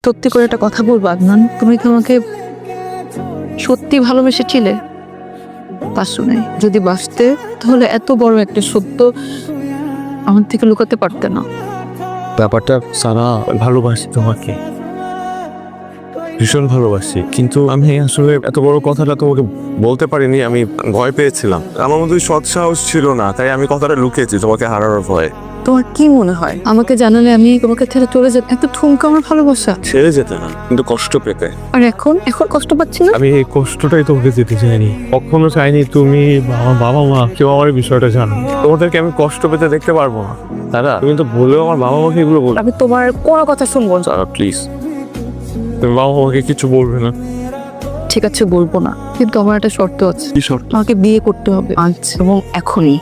সত্যি করে একটা কথা বলবো আদনান, তুমি কি আমাকে সত্যি ভালোবেসেছিলে? বাসো নাই। যদি বাসতে তাহলে এত বড় একটা সত্য আমার থেকে লুকাতে পারতে না। ব্যাপারটা সারা, ভালোবাসি তোমাকে, ভীষণ ভালোবাসি, কিন্তু আমি আসলে এত বড় কথাটা তোমাকে বলতে পারিনি। আমি ভয় পেয়েছিলাম, আমার মধ্যে সৎ সাহস ছিল না, তাই আমি কথাটা লুকিয়েছি তোমাকে হারানোর ভয়ে। তোমার কি মনে হয় আমাকে জানালে আমি তোমাকে ছেড়ে চলে যেতে? এত ঠুমকা আমার ভালোবাসা। ছেড়ে যেতে না, কিন্তু কষ্ট পেতে। আর এখন এখন কষ্ট পাচ্ছি না। আমি এই কষ্টটাই তোমাকে যেতে চাইনি, কখনো চাইনি তুমি বা আমার বাবা মা কেউ আমার এই বিষয়টা জানো। তোমাদেরকে আমি কষ্ট পেতে দেখতে পারবো না দাদা। তুমি তো বলেও আমার বাবা মাকে এগুলো বল। আমি তোমার কোনো কথা শুনবো না। দাদা প্লিজ, তুমি বাবা মাকে কিছু বলবে না। ঠিক আছে বলবো না, কিন্তু আমার একটা শর্ত আছে। কি শর্ত? আমাকে বিয়ে করতে হবে আজ এবং এখনই।